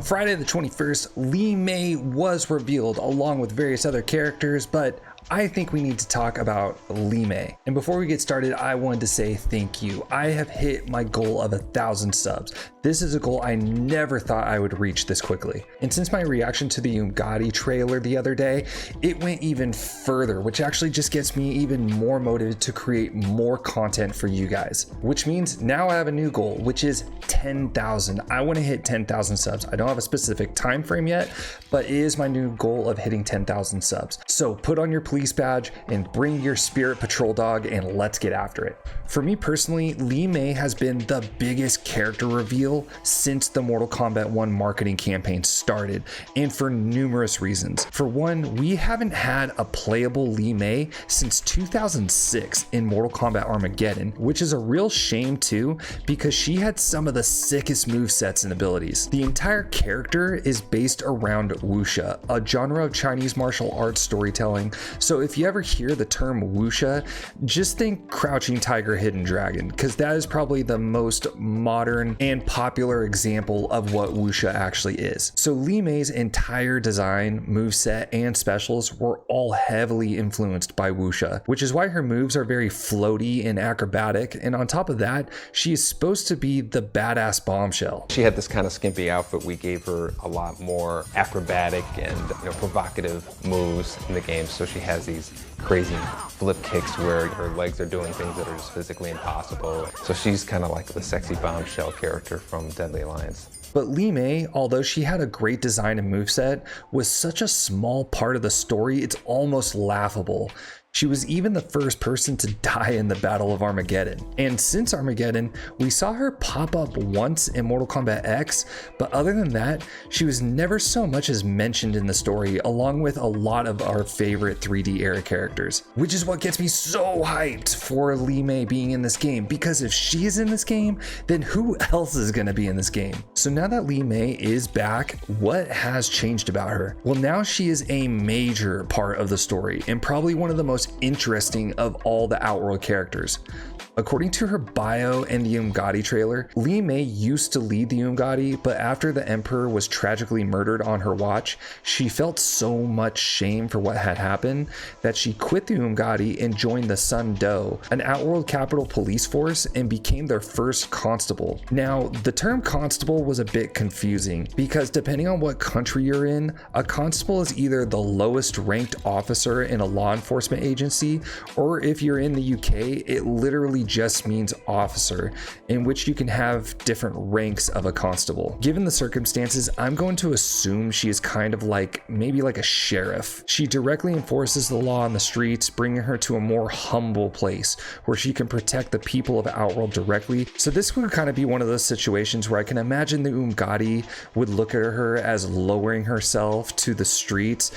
Friday the 21st, Mei was revealed along with various other characters, but I think we need to talk about Mei. And before we get started, I wanted to say thank you. I have hit my goal of 1,000 subs. This is a goal I never thought I would reach this quickly. And since my reaction to the Umgadi trailer the other day, it went even further, which actually just gets me even more motivated to create more content for you guys. Which means now I have a new goal, which is 10,000. I want to hit 10,000 subs. I don't have a specific time frame yet, but it is my new goal of hitting 10,000 subs. So put on your police badge and bring your spirit patrol dog and let's get after it. For me personally, Mei has been the biggest character reveal since the Mortal Kombat 1 marketing campaign started, and for numerous reasons. For one, we haven't had a playable Mei since 2006 in Mortal Kombat Armageddon, which is a real shame too, because she had some of the sickest movesets and abilities. The entire character is based around wuxia, a genre of Chinese martial arts storytelling. So if you ever hear the term wuxia, just think Crouching Tiger, Hidden Dragon, because that is probably the most modern and popular example of what wuxia actually is. So Mei's entire design, moveset, and specials were all heavily influenced by wuxia, which is why her moves are very floaty and acrobatic, and on top of that, she is supposed to be the badass bombshell. She had this kind of skimpy outfit. We gave her a lot more acrobatic and provocative moves in the game, so she has these crazy flip kicks where her legs are doing things that are just physically impossible. So she's kind of like the sexy bombshell character from Deadly Alliance. But Mei, although she had a great design and moveset, was such a small part of the story, it's almost laughable. She was even the first person to die in the Battle of Armageddon. And since Armageddon, we saw her pop up once in Mortal Kombat X, but other than that, she was never so much as mentioned in the story, along with a lot of our favorite 3D era characters. Which is what gets me so hyped for Mei being in this game, because if she is in this game, then who else is gonna be in this game? So now that Mei is back, what has changed about her? Well, now she is a major part of the story, and probably one of the most interesting of all the Outworld characters. According to her bio and the Umgadi trailer, Mei used to lead the Umgadi, but after the Emperor was tragically murdered on her watch, she felt so much shame for what had happened that she quit the Umgadi and joined the Sun Do, an Outworld capital police force, and became their first constable. Now, the term constable was a bit confusing because depending on what country you're in, a constable is either the lowest ranked officer in a law enforcement agency, or if you're in the UK, it literally just means officer, in which you can have different ranks of a constable. Given the circumstances, I'm going to assume she is kind of like, maybe like a sheriff. She directly enforces the law on the streets, bringing her to a more humble place where she can protect the people of Outworld directly. So this would kind of be one of those situations where I can imagine the Umgadi would look at her as lowering herself to the streets,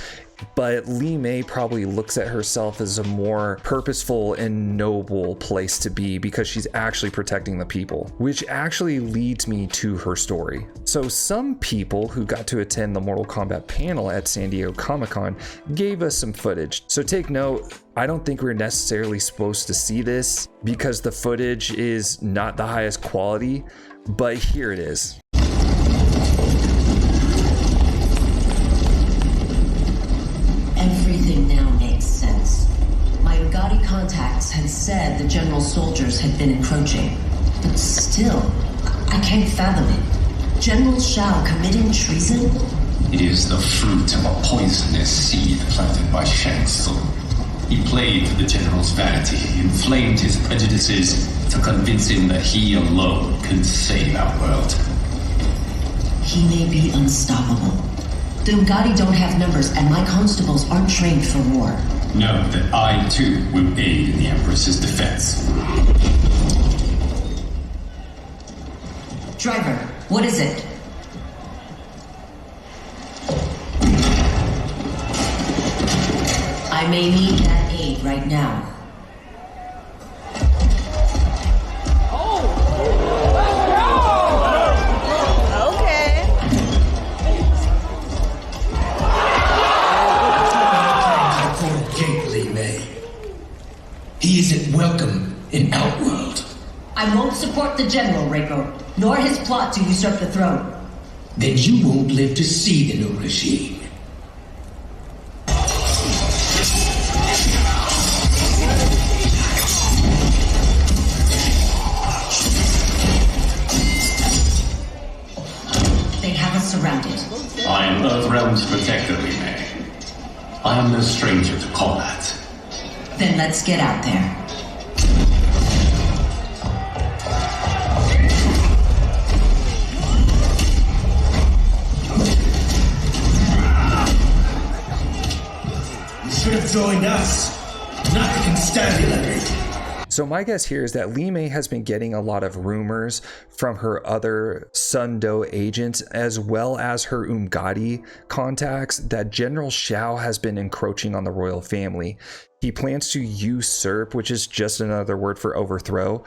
but Mei probably looks at herself as a more purposeful and noble place to be because she's actually protecting the people, which actually leads me to her story. So some people who got to attend the Mortal Kombat panel at San Diego Comic-Con gave us some footage. So take note, I don't think we're necessarily supposed to see this because the footage is not the highest quality, but here it is. Everything now makes sense. My Umgadi contacts had said the general soldiers had been encroaching, but still, I can't fathom it. General Shao committing treason? It is the fruit of a poisonous seed planted by Shang Tsung. He played to the general's vanity, inflamed his prejudices to convince him that he alone could save our world. He may be unstoppable. The Umgadi don't have numbers, and my constables aren't trained for war. Know that I, too, will aid in the Empress's defense. Driver, what is it? I may need that aid right now. He isn't welcome in Outworld. I won't support the General, Reiko, nor his plot to usurp the throne. then you won't live to see the new regime. They have us surrounded. I am Earthrealm's protector, Mei. I am no stranger to combat. Then let's get out there. You should have joined us, not the constabulary. So my guess here is that Mei has been getting a lot of rumors from her other Sundo agents as well as her Umgadi contacts that General Shao has been encroaching on the royal family. He plans to usurp, which is just another word for overthrow.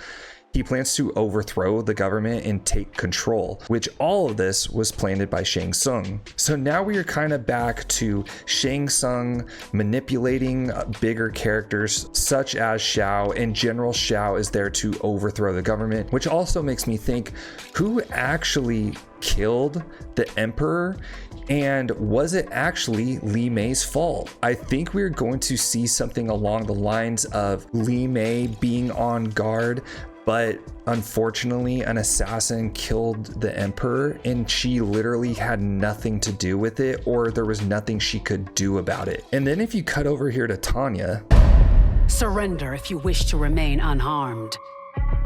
He plans to overthrow the government and take control, which all of this was planned by Shang Tsung. So now we are kind of back to Shang Tsung manipulating bigger characters such as Shao, and General Shao is there to overthrow the government, which also makes me think, who actually killed the emperor, and was it actually Mei's fault? I think we're going to see something along the lines of Mei being on guard, but unfortunately an assassin killed the emperor and she literally had nothing to do with it, or there was nothing she could do about it. And then if you cut over here to Tanya. Surrender if you wish to remain unharmed.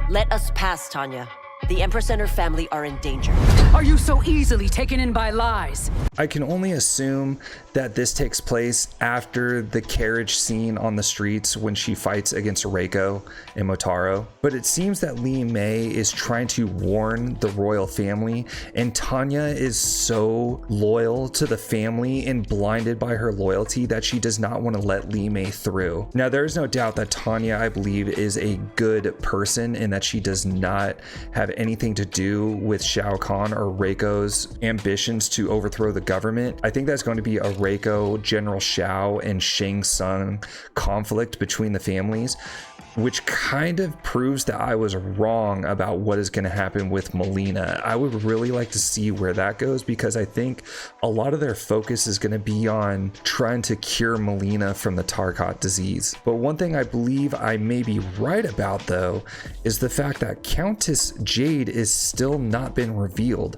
Let us pass, Tanya. The Empress and her family are in danger. Are you so easily taken in by lies? I can only assume that this takes place after the carriage scene on the streets when she fights against Reiko and Motaro. But it seems that Mei is trying to warn the royal family, and Tanya is so loyal to the family and blinded by her loyalty that she does not want to let Mei through. Now, there is no doubt that Tanya, I believe, is a good person and that she does not have anything to do with Shao Kahn or Reiko's ambitions to overthrow the government. I think that's going to be a Reiko, General Shao, and Shang Tsung conflict between the families, which kind of proves that I was wrong about what is going to happen with Melina. I would really like to see where that goes, because I think a lot of their focus is going to be on trying to cure Melina from the Tarkat disease. But one thing I believe I may be right about, though, is the fact that Countess Jade is still not been revealed.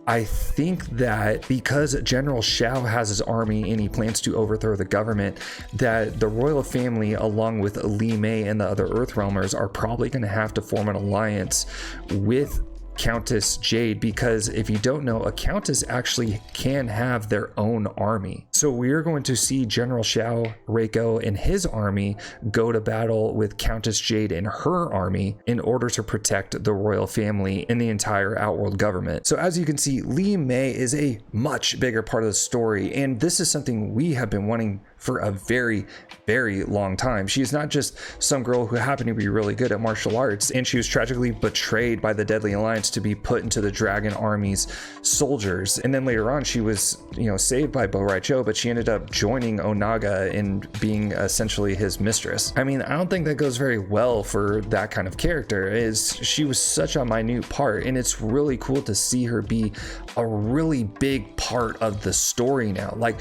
I think that because General Shao has his army and he plans to overthrow the government, that the royal family, along with Mei and the other Earthrealmers, are probably going to have to form an alliance with Countess Jade, because if you don't know, a countess actually can have their own army. So we are going to see General Shao, Reiko, and his army go to battle with Countess Jade and her army in order to protect the royal family and the entire Outworld government. So as you can see, Mei is a much bigger part of the story, and this is something we have been wanting for a very, very long time. She is not just some girl who happened to be really good at martial arts, and she was tragically betrayed by the Deadly Alliance to be put into the Dragon Army's soldiers. And then later on, she was, saved by Bo Raicho, but she ended up joining Onaga and being essentially his mistress. I mean, I don't think that goes very well for that kind of character, as she was such a minute part, and it's really cool to see her be a really big part of the story now. Like,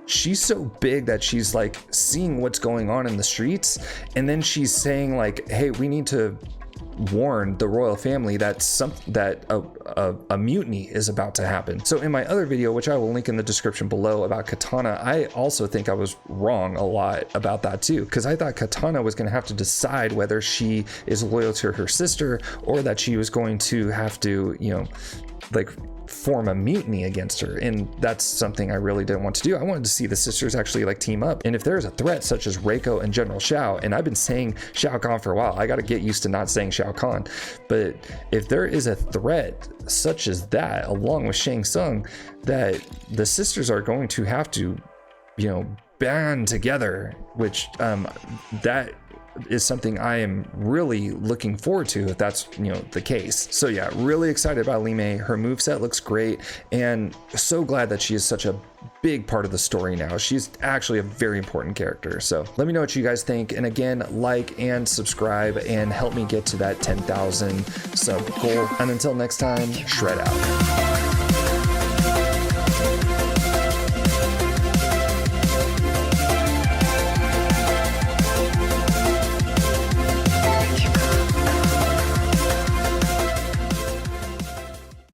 she's so big that she's like seeing what's going on in the streets, and then she's saying like, hey, we need to warn the royal family that a mutiny is about to happen. So in my other video, which I will link in the description below, about Katana, I also think I was wrong a lot about that too, because I thought Katana was going to have to decide whether she is loyal to her sister, or that she was going to have to, like form a mutiny against her, and that's something I really didn't want to do. I wanted to see the sisters actually like team up, and if there's a threat such as Reiko and General Shao, and I've been saying Shao Kahn for a while, I got to get used to not saying Shao Kahn, but if there is a threat such as that, along with Shang Tsung, that the sisters are going to have to, band together, which that is something I am really looking forward to if that's the case. So yeah, really excited about Mei. Her moveset looks great, and so glad that she is such a big part of the story now. She's actually a very important character. So let me know what you guys think, and again, like and subscribe and help me get to that 10,000 sub goal. And until next time, shred out.